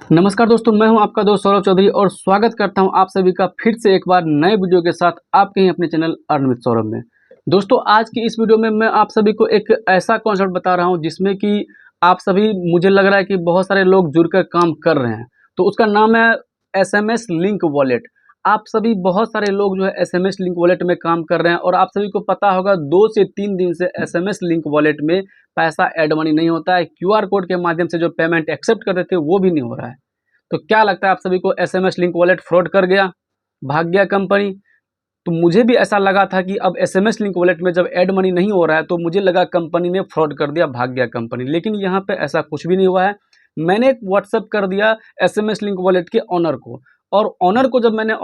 नमस्कार दोस्तों, मैं हूं आपका दोस्त सौरभ चौधरी और स्वागत करता हूं आप सभी का फिर से एक बार नए वीडियो के साथ आपके ही अपने चैनल अर्न विद सौरभ में। दोस्तों, आज की इस वीडियो में मैं आप सभी को एक ऐसा कॉन्सेप्ट बता रहा हूं जिसमें कि आप सभी, मुझे लग रहा है कि बहुत सारे लोग जुड़कर काम कर रहे हैं। तो उसका नाम है एसएमएस लिंक वॉलेट। आप सभी बहुत सारे लोग जो है एसएमएस लिंक वॉलेट में काम कर रहे हैं और आप सभी को पता होगा 2 से 3 दिन से एसएमएस लिंक वॉलेट में पैसा एड मनी नहीं होता है। क्यूआर कोड के माध्यम से जो पेमेंट एक्सेप्ट करते थे वो भी नहीं हो रहा है। तो क्या लगता है आप सभी को, एसएमएस लिंक वॉलेट फ्रॉड कर गया, भाग गया कंपनी? तो मुझे भी ऐसा लगा था कि अब एसएमएस लिंक वॉलेट में जब ऐड मनी नहीं हो रहा है तो मुझे लगा कंपनी ने फ्रॉड कर दिया, भाग गया कंपनी। लेकिन यहाँ पे ऐसा कुछ भी नहीं हुआ है। मैंने एक व्हाट्सएप कर दिया एसएमएस लिंक वॉलेट के ओनर को, और ओनर को जब मैंने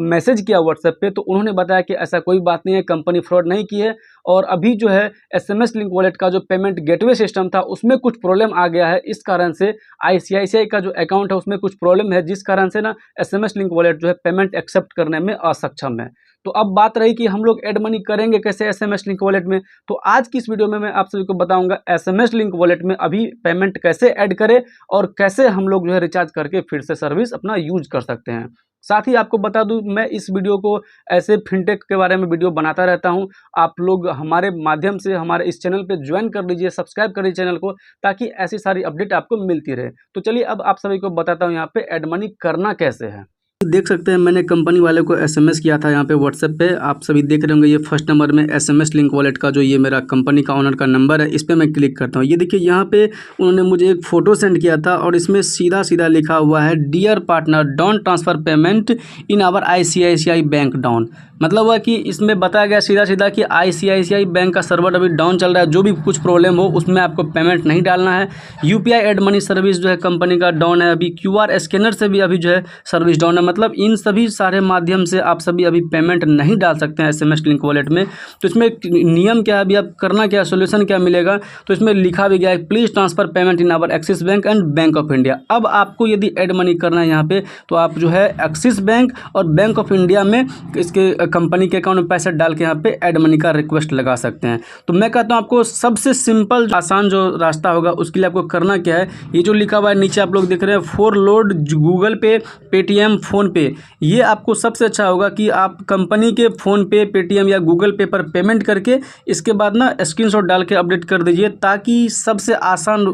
मैसेज किया व्हाट्सएप पे तो उन्होंने बताया कि ऐसा कोई बात नहीं है, कंपनी फ्रॉड नहीं की है। और अभी जो है एसएमएस लिंक वॉलेट का जो पेमेंट गेटवे सिस्टम था उसमें कुछ प्रॉब्लम आ गया है। इस कारण से आईसीआईसीआई का जो अकाउंट है उसमें कुछ प्रॉब्लम है, जिस कारण से ना एसएमएस लिंक वॉलेट जो है पेमेंट एक्सेप्ट करने में असक्षम है। तो अब बात रही कि हम लोग ऐड मनी करेंगे कैसे एसएमएस लिंक वॉलेट में। तो आज की इस वीडियो में मैं आप सभी को बताऊंगा एसएमएस लिंक वॉलेट में अभी पेमेंट कैसे ऐड करें और कैसे हम लोग जो है रिचार्ज करके फिर से सर्विस अपना यूज कर सकते हैं। साथ ही आपको बता दूं, मैं इस वीडियो को ऐसे फिनटेक के बारे में वीडियो बनाता रहता हूं। आप लोग हमारे माध्यम से हमारे इस चैनल पे ज्वाइन कर लीजिए, सब्सक्राइब कर लीजिए चैनल को, ताकि ऐसी सारी अपडेट आपको मिलती रहे। तो चलिए अब आप सभी को बताता हूं यहाँ पे ऐड मनी करना कैसे है। देख सकते हैं मैंने कंपनी वाले को एसएमएस किया था यहाँ पे व्हाट्सएप पे। आप सभी देख रहे होंगे, ये फर्स्ट नंबर में एसएमएस लिंक वॉलेट का जो ये मेरा कंपनी का ओनर का नंबर है, इस पर मैं क्लिक करता हूँ। ये देखिए यहाँ पे उन्होंने मुझे एक फ़ोटो सेंड किया था और इसमें सीधा सीधा लिखा हुआ है, dear partner don't transfer payment in our ICICI bank down. मतलब है कि इसमें बताया गया सीधा सीधा कि आईसीआईसीआई बैंक का सर्वर अभी डाउन चल रहा है, जो भी कुछ प्रॉब्लम हो उसमें आपको पेमेंट नहीं डालना है। यूपीआई ऐड मनी सर्विस जो है कंपनी का डाउन है, अभी क्यूआर स्कैनर से भी अभी जो है सर्विस डाउन है। मतलब इन सभी सारे माध्यम से आप सभी अभी पेमेंट नहीं डाल सकते हैं एसएमएस लिंक वॉलेट में। तो इसमें नियम क्या है, अभी आप करना क्या, सोल्यूशन क्या मिलेगा, तो इसमें लिखा भी गया है, please transfer payment in our Axis Bank and Bank of India. अब आपको यदि ऐड मनी करना है यहाँ पे तो आप जो है एक्सिस बैंक और बैंक ऑफ इंडिया में इसके कंपनी के अकाउंट में पैसे डाल के यहाँ पे ऐड मनी का रिक्वेस्ट लगा सकते हैं। तो मैं कहता हूँ आपको सबसे सिंपल आसान जो रास्ता होगा उसके लिए आपको करना क्या है, ये जो लिखा हुआ है नीचे आप लोग देख रहे हैं, फॉर लोड गूगल पे, पेटीएम, फ़ोन पे, ये आपको सबसे अच्छा होगा कि आप कंपनी के फ़ोन पे, पेटीएम या गूगल पे पर पेमेंट करके इसके बाद ना स्क्रीनशॉट डाल के अपडेट कर दीजिए, ताकि सबसे आसान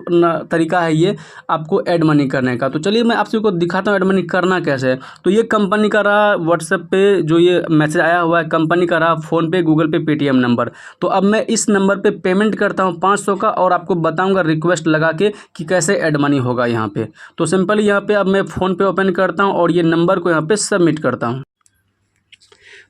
तरीका है ये आपको ऐड मनी करने का। तो चलिए मैं आप सभी को दिखाता हूँ ऐड मनी करना कैसे है। तो ये कंपनी का रहा व्हाट्सएप पे जो ये मैसेज आया हुआ है, कंपनी का रहा फ़ोन पे, गूगल पे, पेटीएम नंबर। तो अब मैं इस नंबर पे पेमेंट करता हूँ 500 का, और आपको बताऊँगा रिक्वेस्ट लगा के कि कैसे ऐड मनी होगा यहाँ पे। तो सिंपली यहाँ पे अब मैं फ़ोन पे ओपन करता हूँ और ये नंबर को यहाँ पे सबमिट करता हूँ।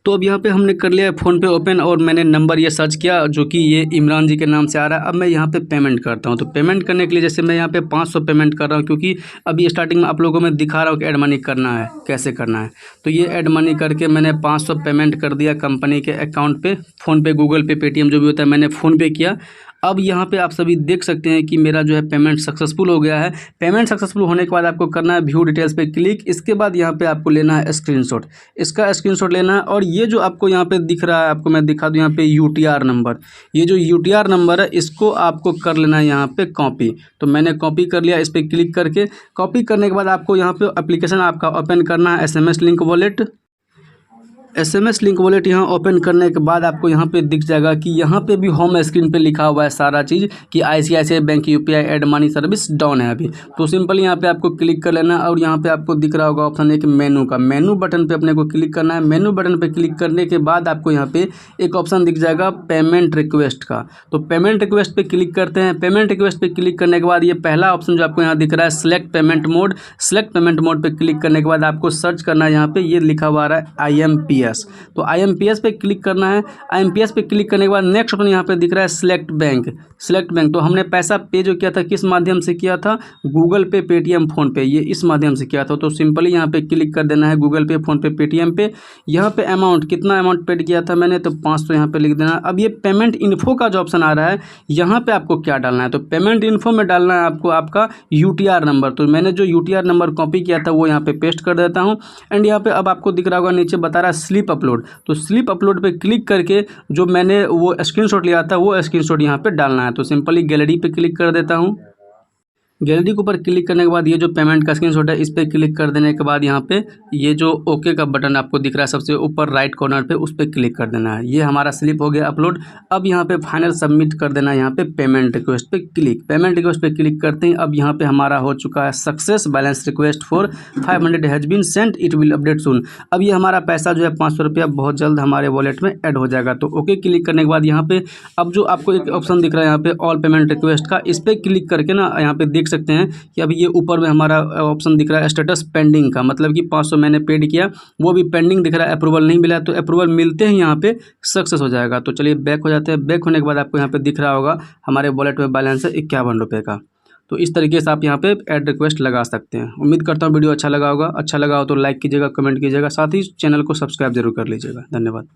तो अब यहाँ पे हमने कर लिया है फ़ोन पे ओपन, और मैंने नंबर ये सर्च किया जो कि ये इमरान जी के नाम से आ रहा है। अब मैं यहाँ पे पेमेंट करता हूँ। तो पेमेंट करने के लिए जैसे मैं यहाँ पे 500 पेमेंट कर रहा हूँ, क्योंकि अभी स्टार्टिंग में आप लोगों को मैं दिखा रहा हूँ कि ऐड मनी करना है कैसे करना है। तो ये ऐड मनी करके मैंने 500 पेमेंट कर दिया कंपनी के अकाउंट पे, फ़ोन पे, गूगल पे, पेटीएम जो भी होता है मैंने फ़ोन पे किया। अब यहाँ पे आप सभी देख सकते हैं कि मेरा जो है पेमेंट सक्सेसफुल हो गया है। पेमेंट सक्सेसफुल होने के बाद आपको करना है व्यू डिटेल्स पे क्लिक। इसके बाद यहाँ पे आपको लेना है स्क्रीनशॉट, इसका स्क्रीनशॉट लेना है। और ये जो आपको यहाँ पे दिख रहा है, आपको मैं दिखा दूँ यहाँ पे यूटीआर नंबर, ये जो यूटीआर नंबर है इसको आपको कर लेना है यहाँ पे कॉपी। तो मैंने कॉपी कर लिया, इस पर क्लिक करके। कॉपी करने के बाद आपको यहाँ पे एप्लीकेशन आपका ओपन करना है, SMS link wallet. SMS link wallet यहाँ ओपन करने के बाद आपको यहाँ पे दिख जाएगा कि यहाँ पे भी होम स्क्रीन पे लिखा हुआ है सारा चीज़ कि ICICI bank UPI add money service down है अभी। तो सिंपल यहाँ पे आपको क्लिक कर लेना है, और यहाँ पे आपको दिख रहा होगा ऑप्शन एक मेनू का, मेनू बटन पे अपने को क्लिक करना है। मेनू बटन पे क्लिक करने के बाद आपको यहाँ पे एक ऑप्शन दिख जाएगा पेमेंट रिक्वेस्ट का। तो पेमेंट रिक्वेस्ट पे क्लिक करते हैं। पेमेंट रिक्वेस्ट पे क्लिक करने के बाद ये पहला ऑप्शन जो आपको यहाँ दिख रहा है select payment mode, select payment mode पे क्लिक करने के बाद आपको सर्च करना है, यहाँ पे ये लिखा हुआ आ रहा है IMPS। तो IMPS पे क्लिक करना है। IMPS पे क्लिक करने के बाद नेक्स्ट ऑप्शन यहाँ पे दिख रहा है सिलेक्ट बैंक, सिलेक्ट बैंक। तो हमने पैसा पे जो किया था किस माध्यम से किया था, गूगल पे, पेटीएम, फ़ोन पे, ये इस माध्यम से किया था। तो सिंपली यहाँ पे क्लिक कर देना है गूगल पे, फ़ोन पे, पेटीएम पे। यहाँ पे अमाउंट कितना अमाउंट पेड किया था मैंने, तो 500 यहाँ पे लिख देना है। अब ये पेमेंट इन्फो का जो ऑप्शन आ रहा है यहाँ पे आपको क्या डालना है, तो पेमेंट इन्फो में डालना है आपको आपका यूटीआर नंबर। तो मैंने जो यूटीआर नंबर कॉपी किया था वो यहाँ पे पेस्ट कर देता हूँ। एंड यहाँ पे अब आपको दिख रहा होगा नीचे बता रहा है स्लिप अपलोड। तो स्लिप अपलोड पे क्लिक करके जो मैंने वो स्क्रीनशॉट लिया था वो स्क्रीनशॉट यहाँ पे डालना है। तो सिंपली गैलरी पे क्लिक कर देता हूँ। गैलरी के ऊपर क्लिक करने के बाद ये जो पेमेंट का स्क्रीनशॉट है इस पर क्लिक कर देने के बाद यहाँ पे ये जो ओके का बटन आपको दिख रहा है सबसे ऊपर राइट कॉर्नर पे, उस पर क्लिक कर देना है। ये हमारा स्लिप हो गया अपलोड। अब यहाँ पे फाइनल सबमिट कर देना है। यहाँ पे पेमेंट रिक्वेस्ट पे क्लिक, पेमेंट रिक्वेस्ट पे क्लिक करते हैं। अब यहाँ पे हमारा हो चुका है success, balance request for 500 has been sent, it will update soon. अब ये हमारा पैसा जो है 500 रुपया बहुत जल्द हमारे वॉलेट में ऐड हो जाएगा। तो ओके क्लिक करने के बाद यहाँ पे अब जो आपको एक ऑप्शन दिख रहा है यहाँ पे ऑल पेमेंट रिक्वेस्ट का, इस पर क्लिक करके ना यहाँ पे देख सकते हैं कि अभी ये ऊपर में हमारा ऑप्शन दिख रहा है स्टेटस पेंडिंग का, मतलब कि 500 मैंने पेड किया, वो भी पेंडिंग दिख रहा है, अप्रूवल नहीं मिला है। तो अप्रूवल मिलते ही यहाँ पे सक्सेस हो जाएगा। तो चलिए बैक हो जाते हैं। बैक होने के बाद आपको यहाँ पे दिख रहा होगा हमारे वॉलेट में बैलेंस है 51 रुपये का। तो इस तरीके से आप यहाँ पे ऐड रिक्वेस्ट लगा सकते हैं। उम्मीद करता हूँ वीडियो अच्छा लगा होगा। अच्छा लगा हो तो लाइक कीजिएगा, कमेंट कीजिएगा, साथ ही चैनल को सब्सक्राइब जरूर कर लीजिएगा। धन्यवाद।